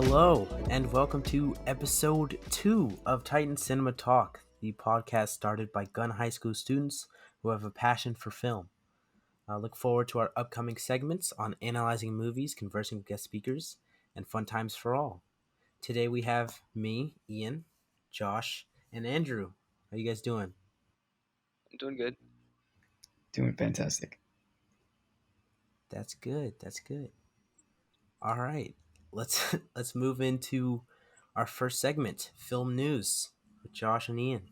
Hello, and welcome to episode 2 of Titan Cinema Talk, the podcast started by gun high school students who have a passion for film. I look forward to our upcoming segments on analyzing movies, conversing with guest speakers, and fun times for all. Today we have me, Ian, Josh, and Andrew. How you guys doing? I'm doing good. Doing fantastic. That's good. That's good. All right. Let's let's move into our first segment, film news, with Josh and Ian.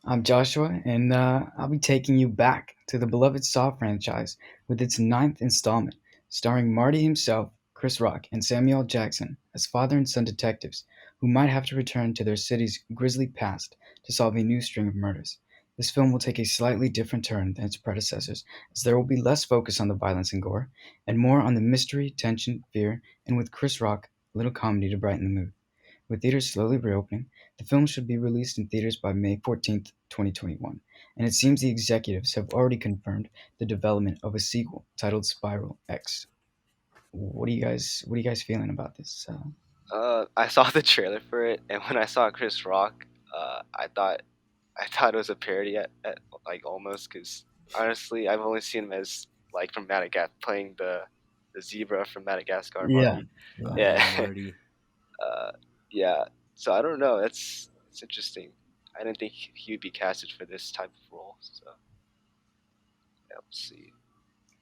I'm Joshua, and I'll be taking you back to the beloved Saw franchise with its ninth installment, starring Marty himself, Chris Rock, and Samuel L. Jackson as father and son detectives who might have to return to their city's grisly past to solve a new string of murders. This film will take a slightly different turn than its predecessors, as there will be less focus on the violence and gore, and more on the mystery, tension, fear, and with Chris Rock, a little comedy to brighten the mood. With theaters slowly reopening, the film should be released in theaters by May 14th, 2021, and it seems the executives have already confirmed the development of a sequel titled Spiral X. What are you guys feeling about this? I saw the trailer for it, and when I saw Chris Rock, I thought it was a parody at like almost because honestly, I've only seen him as like from Madagascar playing the zebra from Madagascar, Yeah, Marty. Oh Yeah, yeah, Marty. uh, yeah. So I don't know. It's interesting. I didn't think he would be casted for this type of role. So yeah, we'll see.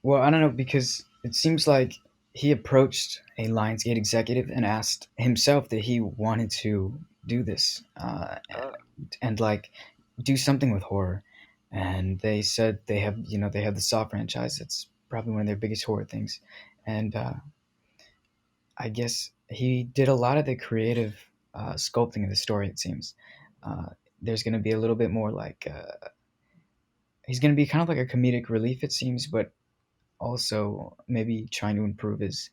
well, I don't know because it seems like he approached a Lionsgate executive and asked himself that he wanted to do this Uh, and like do something with horror. And they said they have the Saw franchise. It's probably one of their biggest horror things, and I guess he did a lot of the creative sculpting of the story. It seems there's going to be a little bit more like he's going to be kind of like a comedic relief. It seems, but also maybe trying to improve his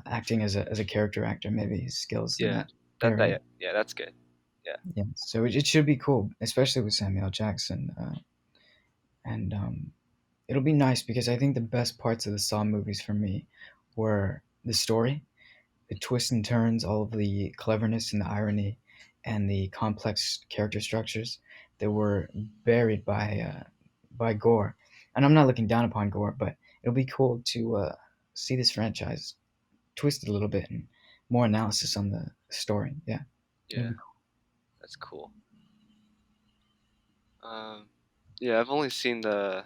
acting as a character actor, maybe his skills in yeah, that area. yeah, that's good. Yeah, Yeah, so it should be cool, especially with Samuel L. Jackson, and it'll be nice because I think the best parts of the Saw movies for me were the story, the twists and turns, all of the cleverness and the irony, and the complex character structures that were buried by gore. And I'm not looking down upon gore, but it'll be cool to see this franchise twisted a little bit and more analysis on the story. Yeah, it'll yeah, be that's cool. Um, yeah, I've only seen one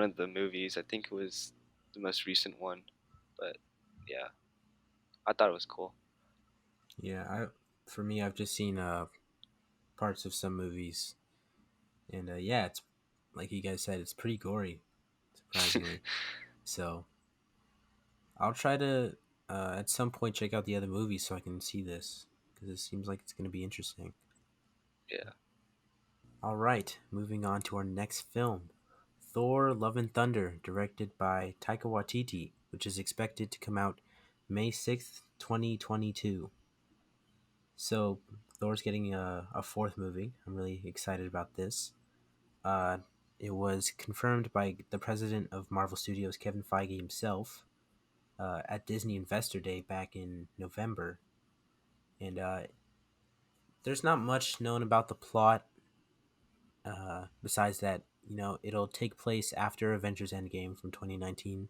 of the movies. I think it was the most recent one, but yeah, I thought it was cool. Yeah, for me, I've just seen parts of some movies, and yeah, it's like you guys said, it's pretty gory, surprisingly. So I'll try to at some point check out the other movies so I can see this because it seems like it's going to be interesting. Yeah. All right, moving on to our next film, Thor: Love and Thunder, directed by Taika Waititi, which is expected to come out May 6th, 2022. So Thor's getting a fourth movie. I'm really excited about this. Uh, it was confirmed by the president of Marvel Studios, Kevin Feige himself, at Disney Investor Day back in November. And there's not much known about the plot besides that, it'll take place after Avengers Endgame from 2019.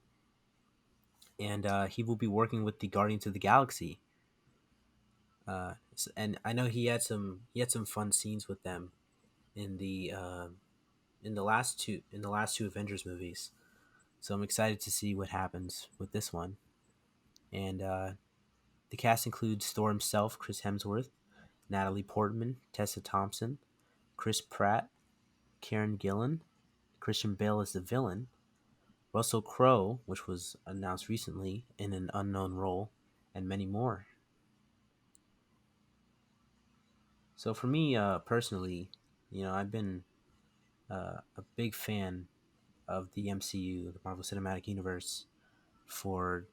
And he will be working with the Guardians of the Galaxy. And I know he had some fun scenes with them in the last two Avengers movies. So I'm excited to see what happens with this one. And the cast includes Thor himself, Chris Hemsworth, Natalie Portman, Tessa Thompson, Chris Pratt, Karen Gillan, Christian Bale as the villain, Russell Crowe, which was announced recently in an unknown role, and many more. So for me, personally, I've been a big fan of the MCU, the Marvel Cinematic Universe, for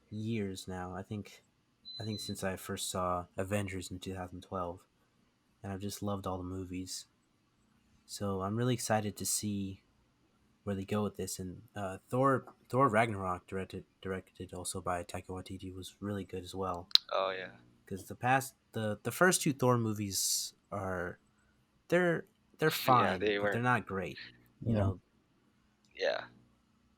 years now. I think since I first saw Avengers in 2012, and I've just loved all the movies. So I'm really excited to see where they go with this. And Thor Ragnarok, directed also by Taika Waititi, was really good as well. Oh yeah. Because the first two Thor movies are they're they're Yeah, fine, they but they're weren't. not great. You Yeah. know, Yeah,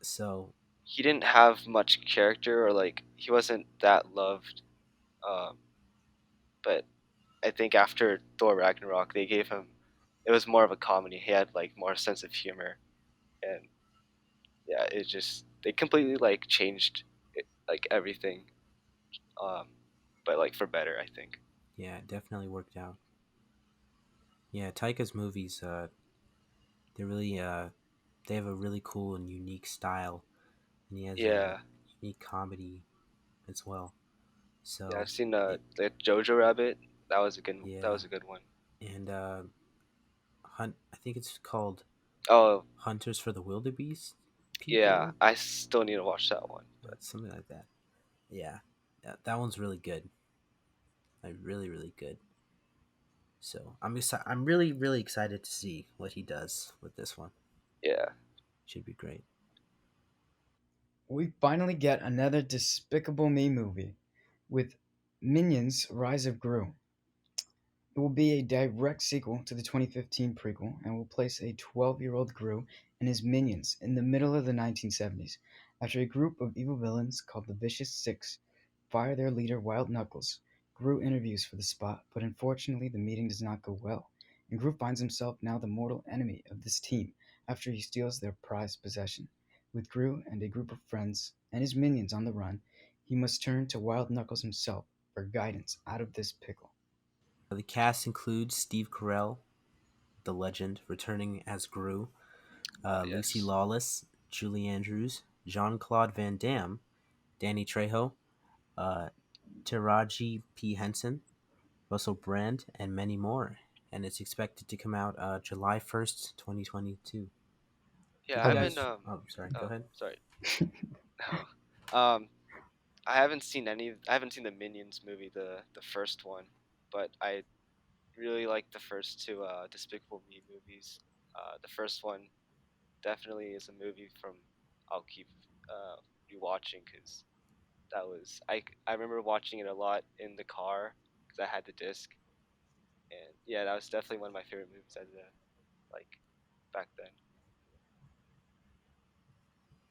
so he didn't have much character, or like he wasn't that loved. Um, but I think after Thor Ragnarok, they gave him. It was more of a comedy. He had like more sense of humor, and yeah, it just they completely like changed it, like everything. Um, but like for better, I think. yeah, it definitely worked out. Yeah, Taika's movies, they really they have a really cool and unique style, and he has a Yeah, unique comedy as well. yeah. So I've seen it, the Jojo Rabbit. That was a good. That yeah, was a good one. and hunt. I think it's called Oh Hunters for the Wildebeest yeah, People, I still need to watch that one. But something like that. Yeah, that one's really good. Like really good. So I'm really excited to see what he does with this one. yeah, Should be great. We finally get another Despicable Me movie with Minions Rise of Gru. It will be a direct sequel to the 2015 prequel and will place a 12-year-old Gru and his minions in the middle of the 1970s after a group of evil villains called the Vicious Six fire their leader Wild Knuckles. Gru interviews for the spot, but unfortunately the meeting does not go well, and Gru finds himself now the mortal enemy of this team after he steals their prized possession. With Gru and a group of friends and his minions on the run, he must turn to Wild Knuckles himself for guidance out of this pickle. The cast includes Steve Carell, the legend, returning as Gru, oh Lucy yes, Lawless, Julie Andrews, Jean Claude Van Damme, Danny Trejo, uh, Taraji P. Henson, Russell Brand, and many more. And it's expected to come out July 1st, 2022. yeah. Did you I've Okay. been guys? Oh, sorry. Go oh ahead. sorry. I haven't seen any. I haven't seen the Minions movie, the first one, but I really like the first two Despicable Me movies. The first one definitely is a movie from I'll keep uh, rewatching because that was I remember watching it a lot in the car because I had the disc, and yeah, that was definitely one of my favorite movies as a like back then.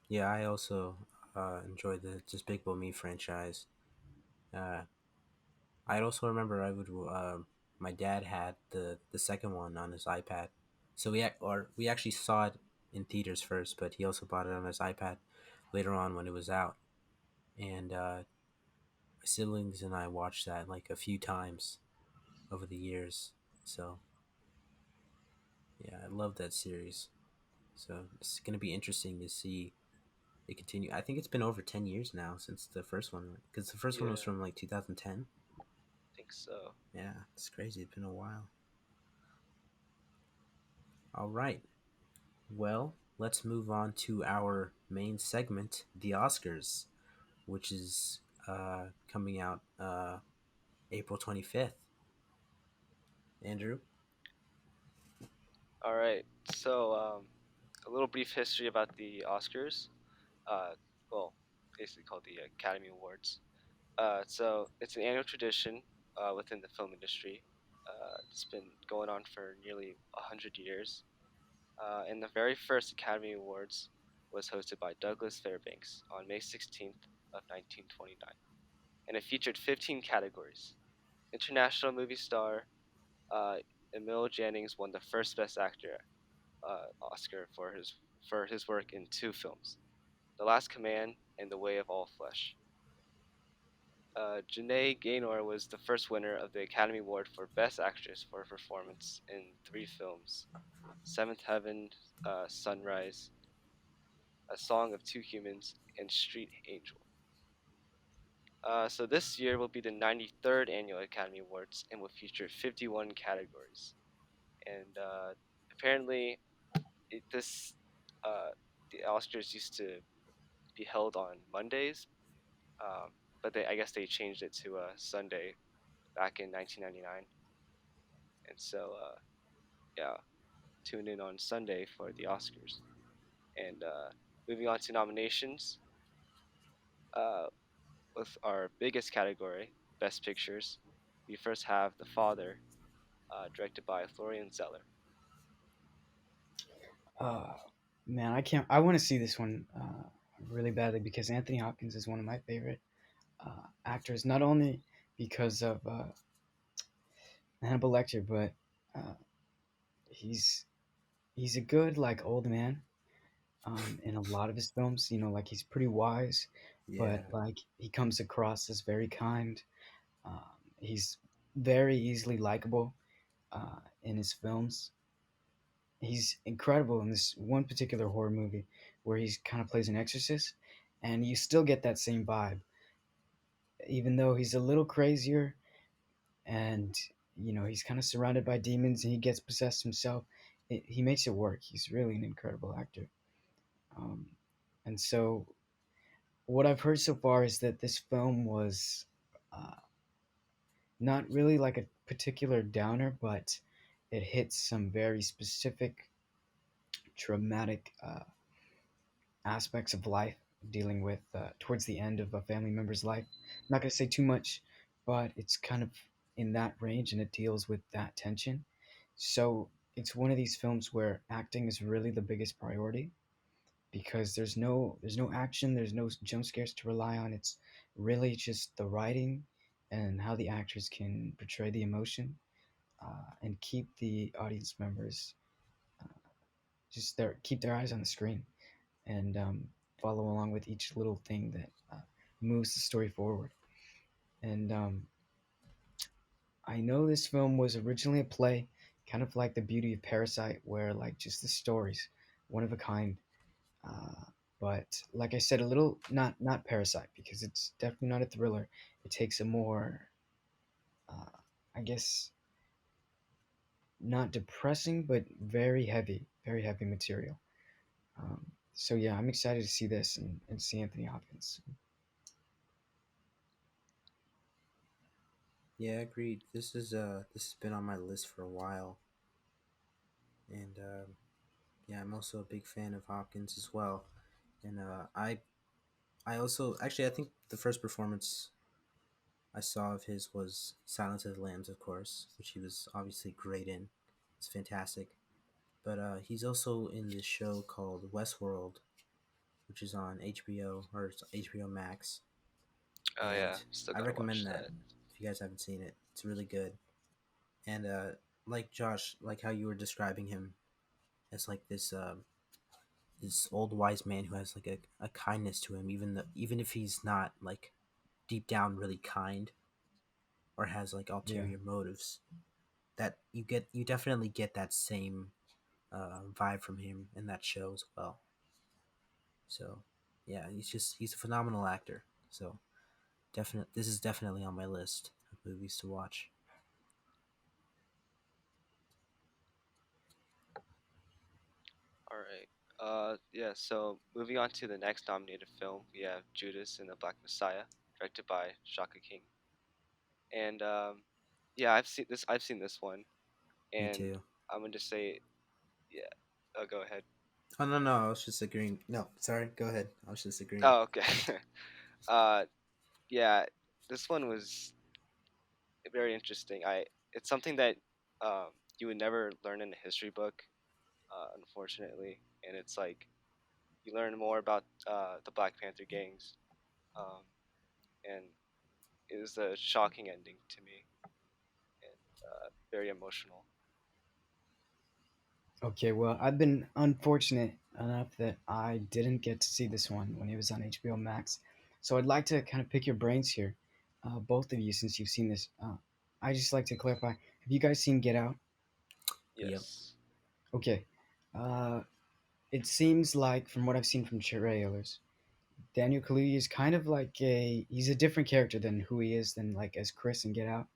Yeah, I also enjoy the Despicable Me franchise. Uh, I also remember my dad had the second one on his iPad, so we actually saw it in theaters first, but he also bought it on his iPad later on when it was out, and my siblings and I watched that like a few times over the years. So yeah, I love that series. So it's gonna be interesting to see it continue. I think it's been over 10 years now since the first one, because the first one was Yeah, from like 2010. I think so. Yeah, it's crazy. It's been a while. All right. Well, let's move on to our main segment, the Oscars, which is coming out April 25th. Andrew? All right, so a little brief history about the Oscars. Uh, well, basically called the Academy Awards. So it's an annual tradition within the film industry. It's been going on for nearly 100 years. And the very first Academy Awards was hosted by Douglas Fairbanks on May 16th of 1929, and it featured 15 categories. International movie star uh, Emil Jannings won the first Best Actor Oscar for his work in two films, The Last Command and The Way of All Flesh. Janae Gaynor was the first winner of the Academy Award for Best Actress for her performance in three films: Seventh Heaven, Sunrise, A Song of Two Humans, and Street Angel. So this year will be the 93rd Annual Academy Awards and will feature 51 categories. And apparently, this uh, the Oscars used to be held on Mondays, but I guess they changed it to a Sunday back in 1999. And so, yeah, tune in on Sunday for the Oscars. And moving on to nominations, uh, with our biggest category, Best Pictures, we first have The Father, directed by Florian Zeller. Uh, Man, I can't. I want to see this one really badly because Anthony Hopkins is one of my favorite actors. Not only because of Hannibal Lecter, but uh, he's he's a good like old man in a lot of his films. You know, like he's pretty wise, but Yeah, like he comes across as very kind. Um, he's very easily likable in his films. He's incredible in this one particular horror movie where he's kind of plays an exorcist, and you still get that same vibe, even though he's a little crazier and he's kind of surrounded by demons and he gets possessed himself. He makes it work. He's really an incredible actor. Um, and so, what I've heard so far is that this film was uh, not really like a particular downer, but it hits some very specific traumatic aspects of life, dealing with towards the end of a family member's life. I'm not going to say too much, but it's kind of in that range and it deals with that tension. So it's one of these films where acting is really the biggest priority because there's no action, there's no jump scares to rely on. It's really just the writing and how the actors can portray the emotion and keep the audience members just there, keep their eyes on the screen and follow along with each little thing that moves the story forward. And I know this film was originally a play, kind of like The Beauty of Parasite, where like just the stories, one of a kind. Uh, but like I said, a little not Parasite because it's definitely not a thriller. It takes a more, uh, I guess, not depressing, but very heavy material. So yeah, I'm excited to see this and see Anthony Hopkins. yeah, agreed. This has been on my list for a while, and yeah, I'm also a big fan of Hopkins as well. And I also actually I think the first performance I saw of his was Silence of the Lambs, of course, which he was obviously great in. It's fantastic. But he's also in this show called Westworld, which is on HBO or it's HBO Max, Oh yeah, and still I gotta watch recommend that that. if you guys haven't seen it. It's really good. And like Josh, like how you were describing him as like this old wise man who has like a kindness to him, even if he's not like deep down really kind or has like Yeah. ulterior motives. That you definitely get that same vibe from him in that show as well. So yeah, he's a phenomenal actor. So this is definitely on my list of movies to watch. All right. Yeah. So moving on to the next nominated film, we have Judas and the Black Messiah, directed by Shaka King. And yeah, I've seen this one, Me and too. I'm gonna just say, yeah. Go ahead. Oh no, I was just agreeing. No, sorry, go ahead. I was just agreeing. Oh, okay. uh, yeah, this one was very interesting. It's something that um, you would never learn in a history book, unfortunately, and it's like you learn more about the Black Panther gangs, um, and it was a shocking ending to me and very emotional. Okay, well, I've been unfortunate enough that I didn't get to see this one when it was on HBO Max. So I'd like to kind of pick your brains here, both of you, since you've seen this. I just like to clarify: have you guys seen Get Out? Yep. Yes. Okay. Uh, it seems like, from what I've seen from trailers, Daniel Kaluuya is kind of like he's a different character than who he is than like as Chris in Get Out.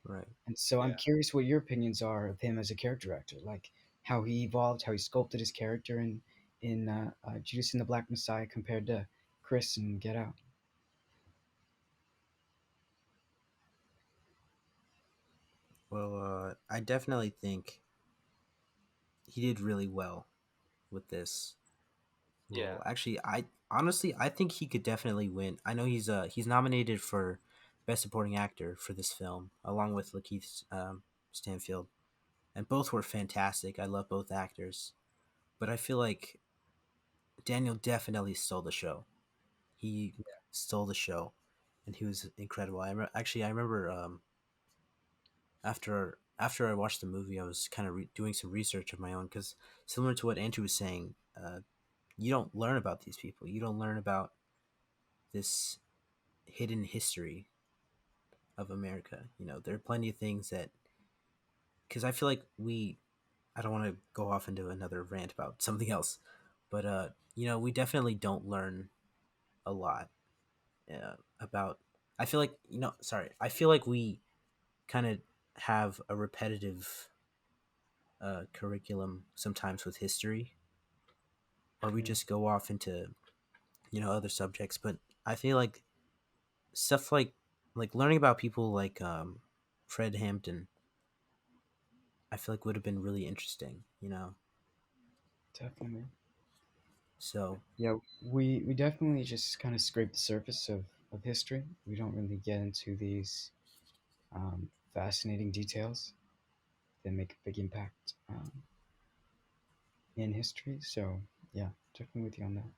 Right. And so I'm Yeah. curious what your opinions are of him as a character actor, like how he evolved, how he sculpted his character in Judas and the Black Messiah compared to Chris and Get Out. Well, I definitely think he did really well with this. Yeah. Well, actually, I honestly I think he could definitely win. I know he's nominated for best supporting actor for this film, along with Lakeith Stanfield, and both were fantastic. I love both actors, but I feel like Daniel definitely stole the show. He stole the show, and he was incredible. Actually I remember after I watched the movie, I was kind of doing some research of my own because similar to what Andrew was saying, you don't learn about these people. You don't learn about this hidden history of America. You know, there are plenty of things that because I feel like we. I don't want to go off into another rant about something else, but you know, we definitely don't learn a lot about. I feel like sorry. I feel like we kind of have a repetitive curriculum sometimes with history, or we Yeah, just go off into other subjects. But I feel like stuff like learning about people like Fred Hampton, I feel like would have been really interesting. definitely. So Yeah, we definitely just kind of scrape the surface of history. We don't really get into these fascinating details that make a big impact in history. So yeah, definitely with you on that.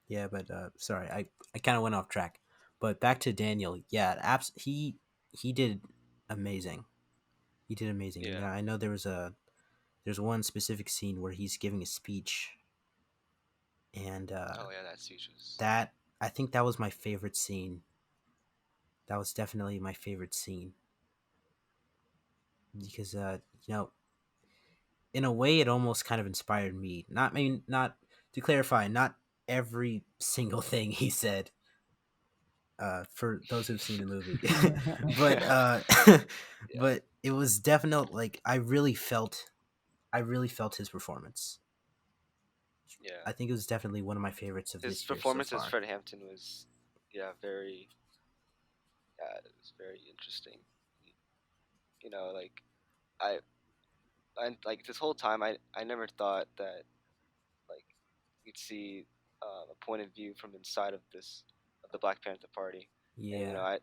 yeah, but sorry, I kind of went off track. But back to Daniel, yeah, he did amazing. He did amazing. Yeah. I know there's one specific scene where he's giving a speech, and Oh yeah, that speech was. that I think that was my favorite scene. That was definitely my favorite scene because in a way it almost kind of inspired me. Not I mean not to clarify, not every single thing he said. For those who've seen the movie, but Yeah. but it was definitely like I really felt his performance. Yeah. I think it was definitely one of my favorites of His this year so performance as far. Fred Hampton was, yeah, very. Yeah, it was very interesting. Like I, I like this whole time I never thought that like you'd see a point of view from inside of the Black Panther Party, and Yeah, I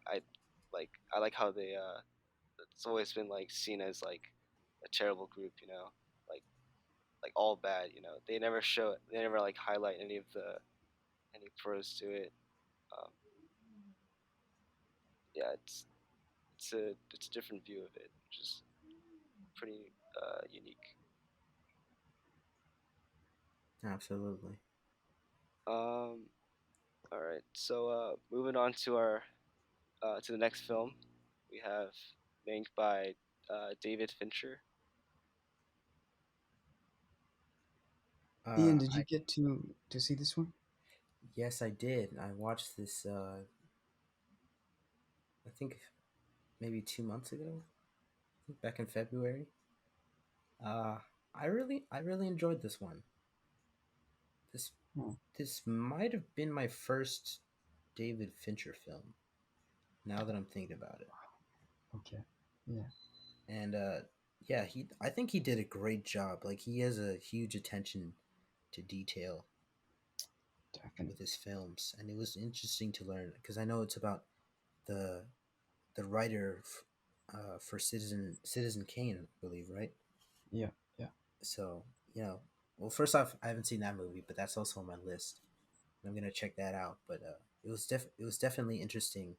like how they it's always been like seen as like a terrible group, like all bad. They never like highlight any pros to it. Um, yeah, it's a different view of it, which is pretty unique. absolutely. Um, all right, so moving on to our to the next film, we have Mank by David Fincher. Ian, did you I get to see this one? Yes, I did. I watched this. I think maybe 2 months ago, I think back in February. Uh, I really enjoyed this one. This Oh, this might have been my first David Fincher film. Now that I'm thinking about it, okay. Yeah, and yeah, he I think he did a great job. Like he has a huge attention to detail definitely. with his films, and it was interesting to learn because I know it's about the the writer for Citizen Kane, I believe, right? Yeah, yeah, So well, first off, I haven't seen that movie, but that's also on my list. I'm gonna check that out. But it was definitely interesting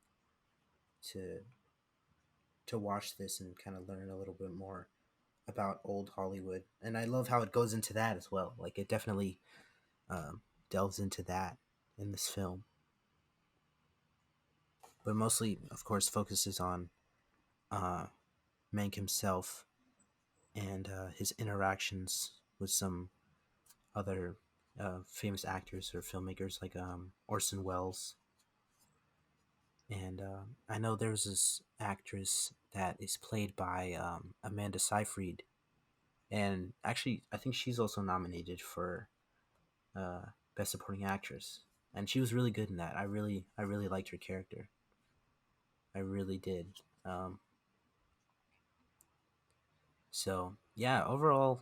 to watch this and kind of learn a little bit more about old Hollywood, and I love how it goes into that as well. Like it definitely delves into that in this film, but mostly, of course, focuses on uh, Mank himself and his interactions with some other famous actors or filmmakers like Orson Welles. And I know there's this actress that is played by Amanda Seyfried, and actually, I think she's also nominated for uh, Best Supporting Actress, and she was really good in that. I really liked her character. I really did. Um, so yeah, overall,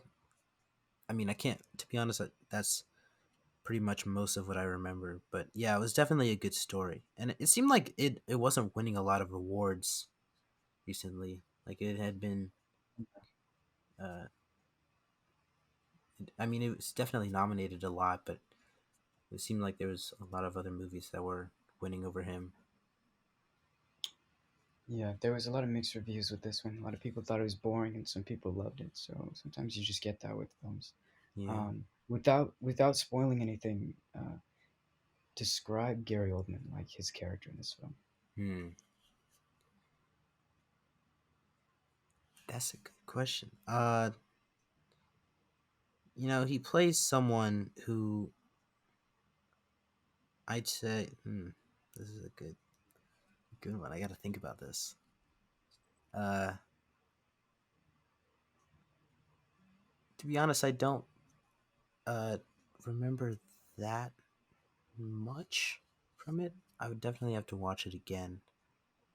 I mean, I can't, to be honest, that's pretty much most of what I remember. But yeah, it was definitely a good story, and it seemed like it wasn't winning a lot of awards recently. Like it had been, uh, I mean, it was definitely nominated a lot, but it seemed like there was a lot of other movies that were winning over him. Yeah, there was a lot of mixed reviews with this one. A lot of people thought it was boring, and some people loved it. So sometimes you just get that with films. Yeah. Without spoiling anything, describe Gary Oldman, like his character in this film. Hmm. That's a good question. He plays someone who I'd say, this is a good one. I got to think about this. Uh, to be honest, I don't uh remember that much from it. I would definitely have to watch it again.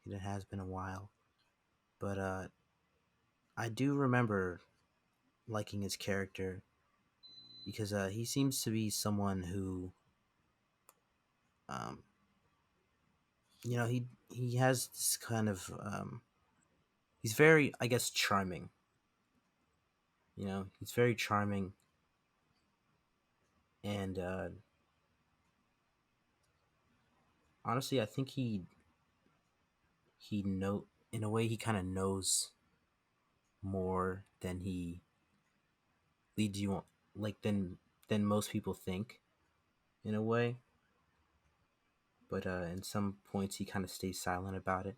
It has been a while, but I do remember liking his character because he seems to be someone who, um, he has this kind of he's very, I guess, charming. He's very charming, and honestly, I think he know in a way he kind of knows more than he leads you on, like than most people think in a way. But in some points, he kind of stays silent about it.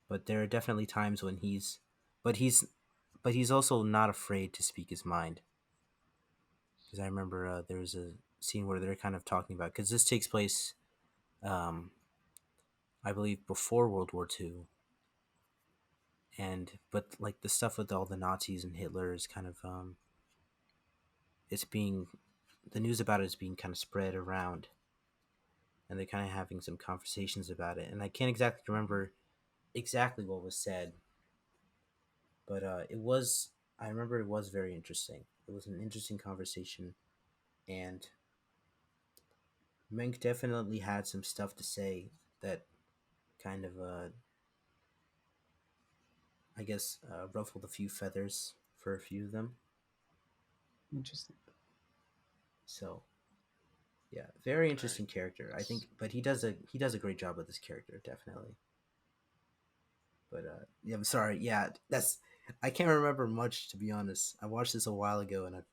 But there are definitely times when but he's, but he's also not afraid to speak his mind. Because I remember there was a scene where they're kind of talking about, because this takes place, um, I believe, before World War II, and but like the stuff with all the Nazis and Hitler is kind of it's being the news about it is being kind of spread around, and they're kind of having some conversations about it. And I can't exactly remember exactly what was said, but it was. I remember it was very interesting. It was an interesting conversation, and Menk definitely had some stuff to say that kind of, I guess, ruffled a few feathers for a few of them. Interesting. So yeah, very All right. interesting character. I Yes. think, but he does a great job with this character, definitely. But yeah, I'm sorry. Yeah, that's I can't remember much, to be honest. I watched this a while ago, and I've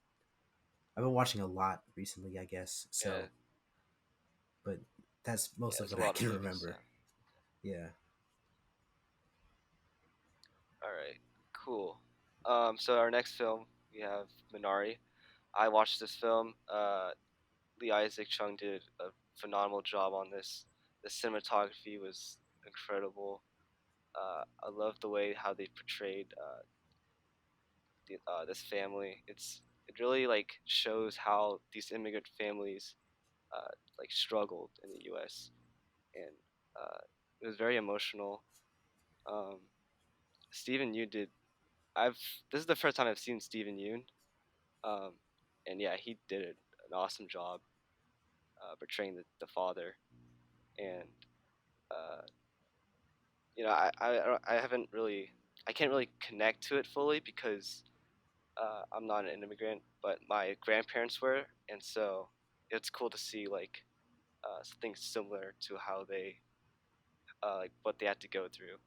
been watching a lot recently, I guess. Yeah. So, but that's Yeah. most of There's a what I lot of can movies. remember. Yeah. Yeah. All right. Cool. So our next film we have Minari. I watched this film. Lee Isaac Chung did a phenomenal job on this. The cinematography was incredible. I love the way how they portrayed this family. It really like shows how these immigrant families uh, like struggled in the U.S. and uh, it was very emotional. Um, Stephen Yeun did. I've This is the first time I've seen Stephen Yeun, um, and yeah, he did an awesome job portraying the father. And uh, I haven't really I can't really connect to it fully because I'm not an immigrant, but my grandparents were, and so it's cool to see like things similar to how they like what they had to go through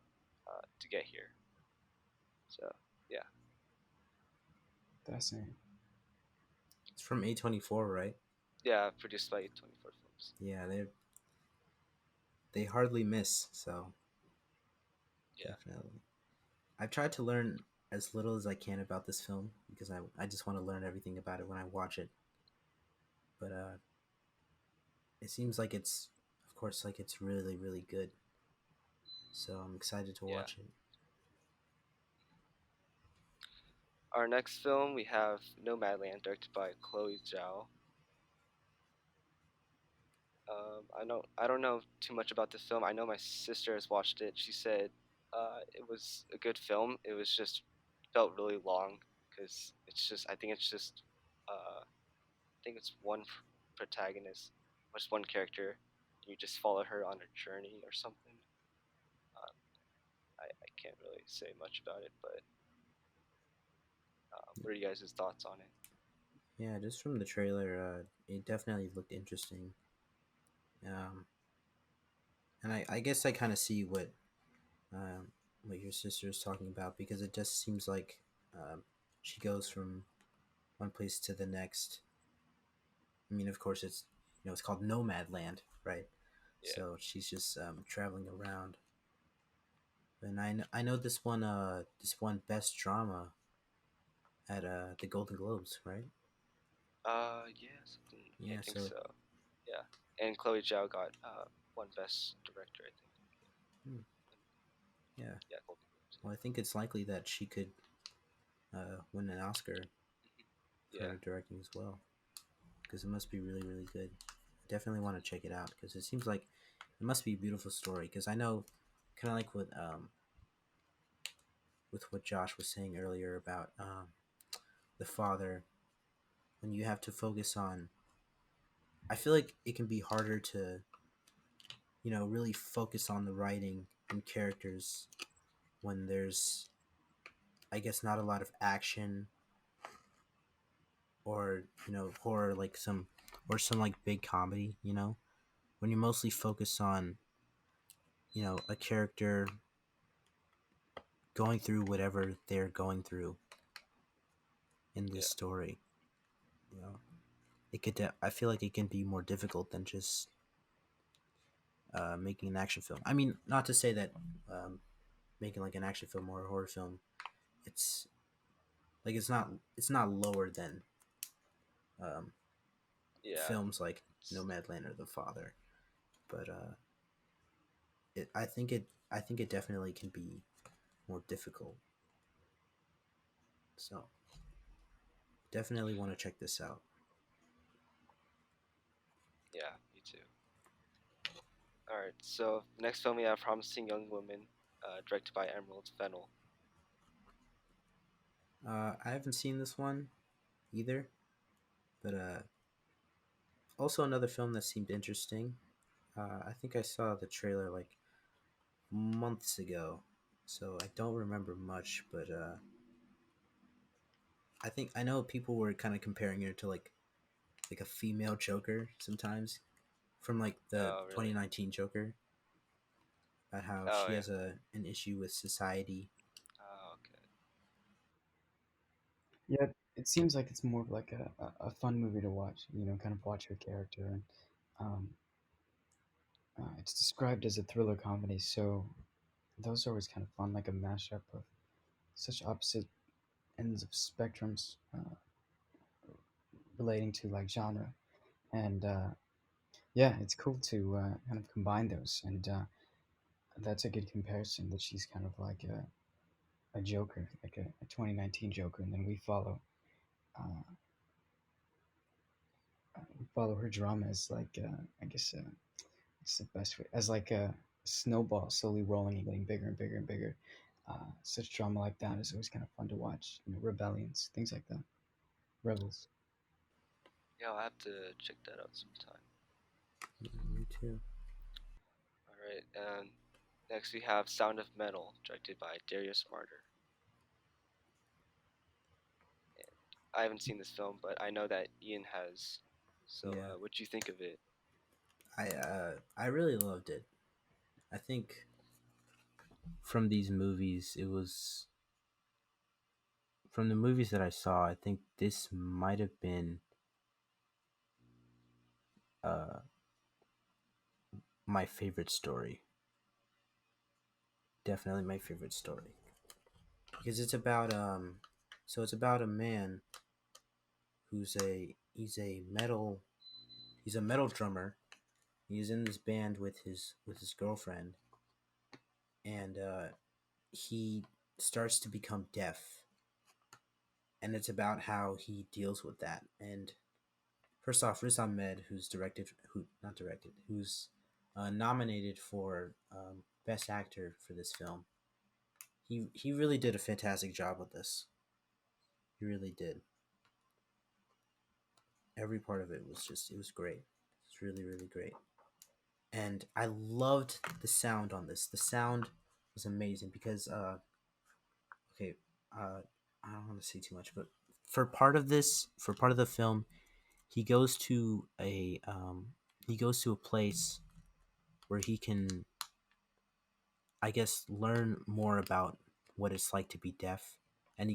to get here. So yeah, Fascinating. It's from A24, right? yeah, produced by 24 Films. Yeah, they hardly miss, so Yeah, definitely. I've tried to learn as little as I can about this film because I just want to learn everything about it when I watch it. But it seems like it's, of course, like it's really really good. So I'm excited to yeah. watch it. Our next film we have Nomad Land, directed by Chloe Zhao. I don't know too much about this film. I know my sister has watched it. She said it was a good film. It was just felt really long because it's just I think it's just I think it's one protagonist, just one character. You just follow her on a journey or something. Uh, I can't really say much about it, but what are you guys' thoughts on it? Yeah, just from the trailer, it definitely looked interesting. Um, and I guess I kind of see um, what your sister is talking about because it just seems like um, she goes from one place to the next. I mean, of course, it's called Nomad Land, right? Yeah. So she's just traveling around. And I know this one best drama at the Golden Globes, right? Yeah, something. Yeah, I Yeah, think so so. Yeah, and Chloe Zhao got one Best Director, I think. hmm, yeah. Yeah, Golden Globes. Well, I think it's likely that she could win an Oscar Yeah. for directing as well because it must be really really good. I definitely want to check it out because it seems like it must be a beautiful story because I know kind of like with what Josh was saying earlier about the father when you have to focus on. I feel like it can be harder to really focus on the writing and characters when there's I guess not a lot of action or horror like some or some like big comedy when you mostly focus on a character going through whatever they're going through in this Yeah. story. You know, I feel like it can be more difficult than just making an action film. I mean, not to say that um, making like an action film or a horror film, it's like it's not lower than um, Yeah. films like It's, Nomadland or The Father, but I think it definitely can be more difficult. So definitely want to check this out. yeah, me too. All right. So next film we have Promising Young Woman, directed by Emerald Fennell. I haven't seen this one either, but also another film that seemed interesting. I think I saw the trailer like months ago, so I don't remember much. But I think I know people were kind of comparing her to like a female Joker sometimes from like the Oh, really? 2019 Joker about how Oh, she yeah. has an issue with society. Oh, okay. Yeah, it seems like it's more of like a fun movie to watch. Kind of watch her character, and um, it's described as a thriller comedy. So those are always kind of fun, like a mashup of such opposite ends of spectrums relating to like genre. And yeah, it's cool to kind of combine those. And that's a good comparison that she's kind of like a Joker, like a 2019 Joker, and then uh, we follow her drama as like I guess it's the best way as like a snowball slowly rolling and getting bigger and bigger and bigger. Such drama like that is always kind of fun to watch. Rebellions, things like that, rebels. Yeah, I'll have to check that out sometime. Yeah, me too. All right. And next we have Sound of Metal, directed by Darius Martyr. And I haven't seen this film, but I know that Ian has. So, Yeah, what do you think of it? I really loved it. I think from these movies, it was from the movies that I saw. I think this might have been uh, my favorite story. Definitely my favorite story because it's about a man he's a metal drummer. He's in this band with his girlfriend, and he starts to become deaf, and it's about how he deals with that. And first off, Riz Ahmed, who's nominated for Best Actor for this film. He really did a fantastic job with this. He He really did. Every part of it was just, it was great. It's really, really great. And I loved the sound on this. The sound was amazing because, okay, uh, I don't want to say too much, but for part of the film, he goes to he goes to a place where he can, I guess, learn more about what it's like to be deaf, and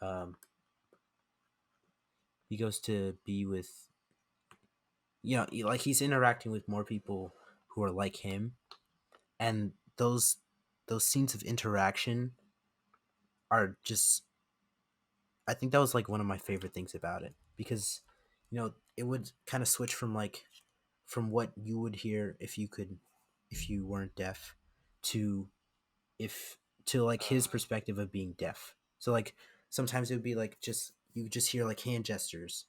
um, he goes to be with, like he's interacting with more people who are like him, and those scenes of interaction are just, I think that was like one of my favorite things about it, because it would kind of switch from like from what you would hear if you weren't deaf to if to like his Uh, perspective of being deaf. So like sometimes it would be like just you would just hear like hand gestures,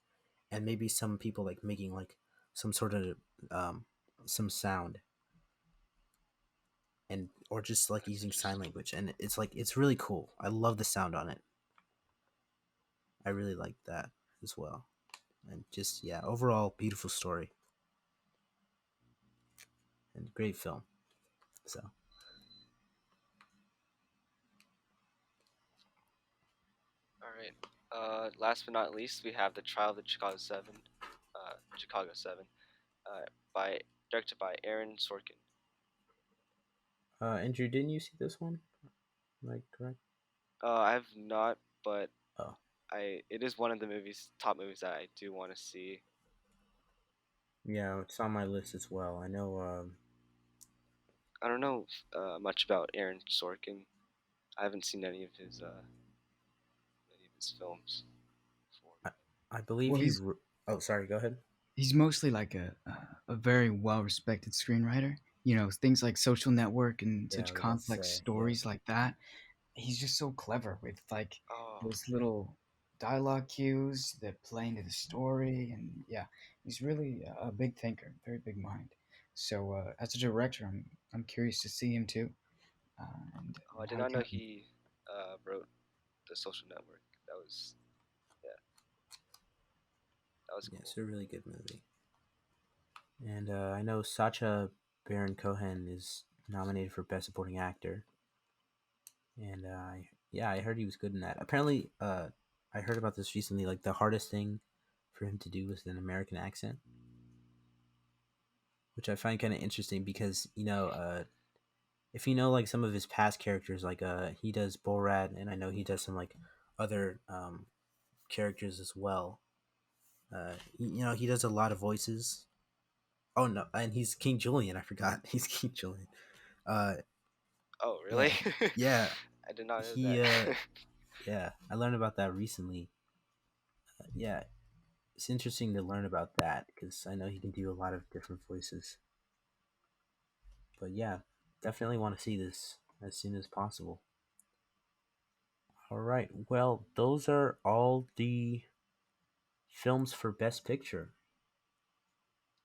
and maybe some people like making like some sort of um some sound, and or just like that's using sign interesting. language, and it's like it's really cool. I love the sound on it. I really like that as well. And just, yeah, overall beautiful story and great film. So All right. Last but not least, we have the Trial of the Chicago Seven. Chicago Seven. Uh, by directed by Aaron Sorkin. Andrew, didn't you see this one? Am I correct? I have not, but Oh, I it is one of the top movies that I do want to see. yeah, it's on my list as well. I know. I don't know much about Aaron Sorkin. I haven't seen any of his films before. I, I believe Well, he. Oh, sorry. Go ahead. he's mostly like a very well respected screenwriter. You know, things like Social Network and Yeah, I such was about to complex say. Yeah. stories like that. He's just so clever with like Oh, those little dialogue cues that play into the story, and yeah, he's really a big thinker, very big mind. So as a director, I'm curious to see him too, I and did how he not know kind of. he wrote The Social Network. Yeah, that was Yeah, cool. it's a really good movie. And I know Sacha Baron Cohen is nominated for Best Supporting Actor, and yeah, I heard he was good in that. Apparently, I heard about this recently. Like the hardest thing for him to do was an American accent, which I find kind of interesting because if you know like some of his past characters, like he does Borat, and I know he does some like other characters as well. He does a lot of voices. Oh no, and he's King Julian. I forgot he's King Julian. Uh, Oh, yeah, really? yeah, I did not know he that. yeah, I learned about that recently. Yeah, it's interesting to learn about that because I know he can do a lot of different voices. But yeah, definitely want to see this as soon as possible. All right. Well, those are all the films for Best Picture,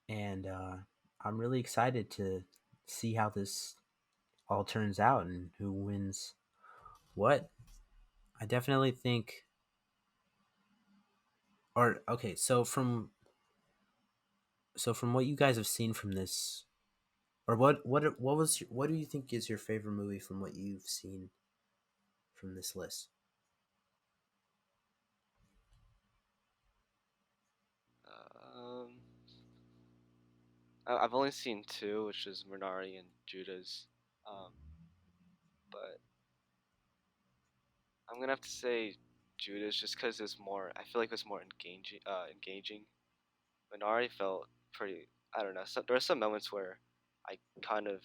and I'm really excited to see how this all turns out and who wins what. I definitely think, or okay, so from what you guys have seen from this, or what do you think is your favorite movie from what you've seen from this list? um, I've only seen two, which is Minari and Judas. Um, but I'm gonna have to say Judas just because it's more. I feel like it's more engaging. Engaging. Minari felt pretty. I don't know. There were some moments where I kind of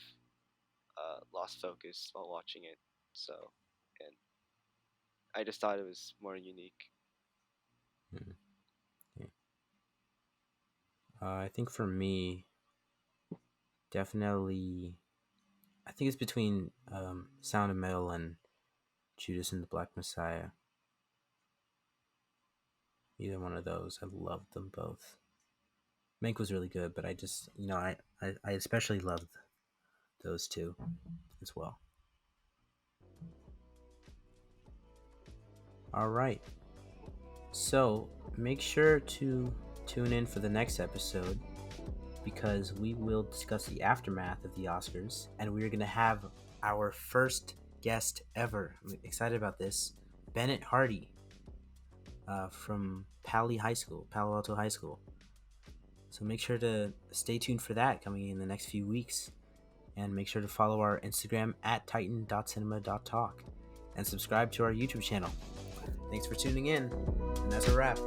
lost focus while watching it. So, and I just thought it was more unique. Hmm. Yeah. I think for me, definitely, I think it's between Sound of Metal and Judas and the Black Messiah. Either one of those, I loved them both. Mank was really good, but I just, I especially loved those two as well. All right. So make sure to tune in for the next episode because we will discuss the aftermath of the Oscars and we're going to have our first guest ever. I'm excited about this. Bennett Hardy from Palo Alto High School. So make sure to stay tuned for that coming in the next few weeks. And make sure to follow our Instagram at titan.cinema.talk and subscribe to our YouTube channel. Thanks for tuning in, and that's a wrap.